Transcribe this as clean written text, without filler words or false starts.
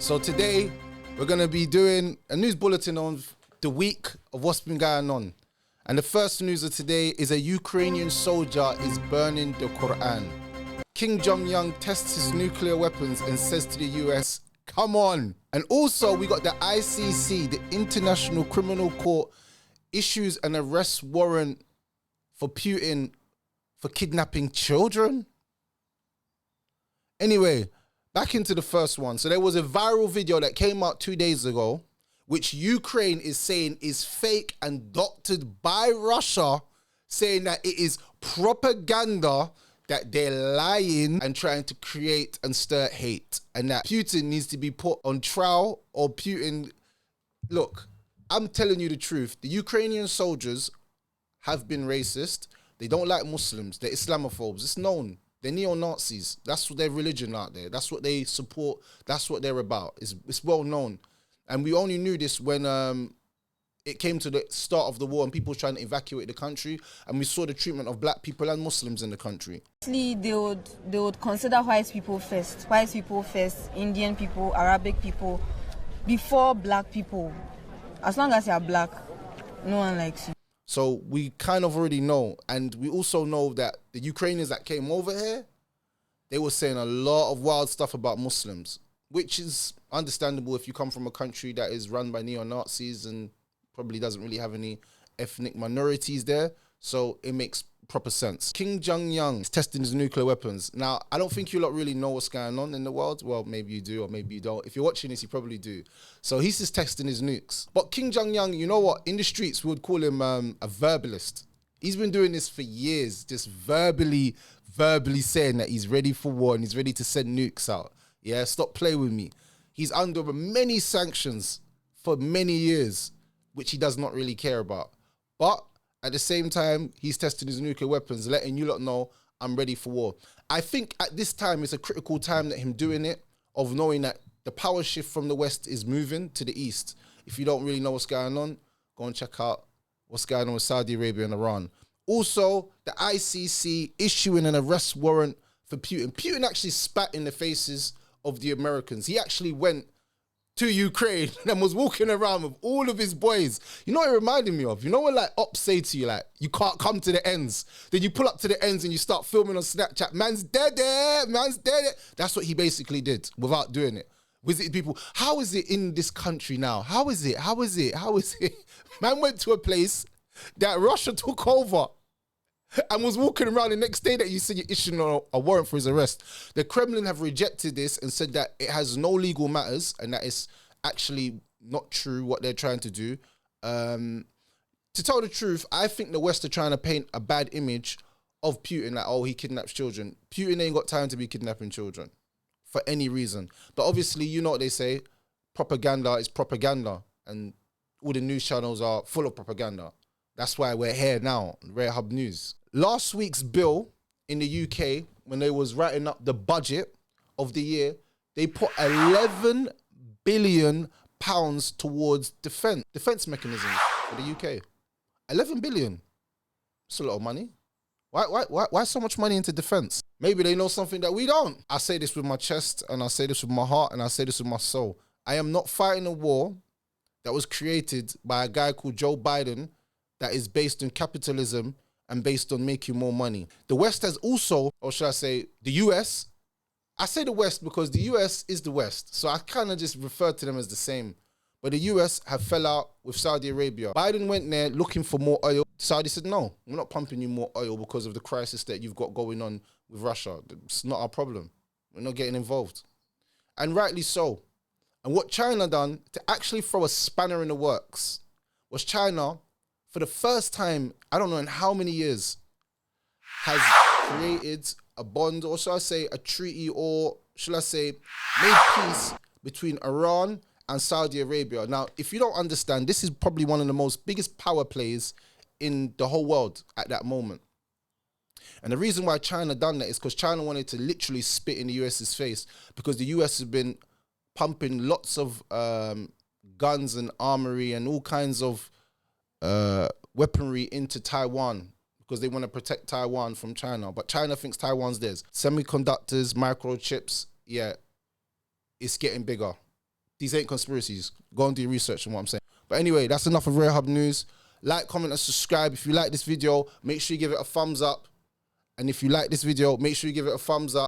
So today, we're going to be doing a news bulletin on the week of what's been going on. And the first news of today is a Ukrainian soldier is burning the Quran. Kim Jong-un tests his nuclear weapons and says to the US, come on. And also we got the ICC, the International Criminal Court, issues an arrest warrant for Putin for kidnapping children. Anyway, back into the first one. So there was a viral video that came out 2 days ago, which Ukraine is saying is fake and doctored by Russia, saying that it is propaganda, that they're lying and trying to create and stir hate, and that Putin needs to be put on trial, or Putin... Look, I'm telling you the truth. The Ukrainian soldiers have been racist. They don't like Muslims. They're Islamophobes. It's known. They're neo-Nazis. That's what their religion out there. That's what they support. That's what they're about. It's well known. And we only knew this when it came to the start of the war and people were trying to evacuate the country, and we saw the treatment of black people and Muslims in the country. They would consider white people first, Indian people, Arabic people, before black people. As long as you're black, no one likes you. So we kind of already know, and we also know that the Ukrainians that came over here, they were saying a lot of wild stuff about Muslims, which is understandable if you come from a country that is run by neo-Nazis and probably doesn't really have any ethnic minorities there. So it makes proper sense. Kim Jong-un is testing his nuclear weapons. Now, I don't think you lot really know what's going on in the world. Well, maybe you do or maybe you don't. If you're watching this, you probably do. So he's just testing his nukes. But Kim Jong-un, you know what? In the streets, we would call him a verbalist. He's been doing this for years, just verbally saying that he's ready for war and he's ready to send nukes out. Yeah, stop playing with me. He's under many sanctions for many years, which he does not really care about. But at the same time, he's testing his nuclear weapons, letting you lot know, I'm ready for war. I think at this time, it's a critical time that him doing it, of knowing that the power shift from the West is moving to the East. If you don't really know what's going on, go and check out what's going on with Saudi Arabia and Iran. Also, the ICC issuing an arrest warrant for Putin. Putin actually spat in the faces of the Americans. He actually went to Ukraine and was walking around with all of his boys. You know what it reminded me of? You know when like ops say to you, like, you can't come to the ends. Then you pull up to the ends and you start filming on Snapchat. Man's dead there, man's dead there. That's what he basically did without doing it. Visited people. How is it in this country now? How is it? How is it? How is it? Man went to a place that Russia took over and was walking around the next day that you said you're issuing a warrant for his arrest. The Kremlin have rejected this and said that it has no legal matters and that it's actually not true what they're trying to do. To tell the truth, I think the West are trying to paint a bad image of Putin, like, oh, he kidnaps children. Putin ain't got time to be kidnapping children for any reason. But obviously, you know what they say, propaganda is propaganda, and all the news channels are full of propaganda. That's why we're here now, Rare Hub News. Last week's bill in the UK, when they was writing up the budget of the year, they put £11 billion towards defense mechanisms for the UK. 11 billion. That's a lot of money. Why so much money into defense? Maybe they know something that we don't. I say this with my chest, and I say this with my heart, and I say this with my soul. I am not fighting a war that was created by a guy called Joe Biden that is based on capitalism and based on making more money. The West has also, or should I say the US, I say the West because the US is the West, so I kind of just refer to them as the same. But the US have fell out with Saudi Arabia. Biden went there looking for more oil. Saudi said, no, we're not pumping you more oil because of the crisis that you've got going on with Russia. It's not our problem. We're not getting involved. And rightly so. And what China done to actually throw a spanner in the works was China, for the first time, I don't know in how many years, has created a bond, or shall I say a treaty, or shall I say made peace between Iran and Saudi Arabia. Now, if you don't understand, this is probably one of the most biggest power plays in the whole world at that moment. And the reason why China done that is because China wanted to literally spit in the US's face, because the US has been pumping lots of guns and armory and all kinds of weaponry into Taiwan because they want to protect Taiwan from China. But China thinks Taiwan's theirs. Semiconductors, microchips, yeah, it's getting bigger. these ain't conspiracies. Go and do research on what I'm saying. But anyway, that's enough of Rare Hub News. Like, comment, and subscribe. If you like this video, make sure you give it a thumbs up. And if you like this video, make sure you give it a thumbs up.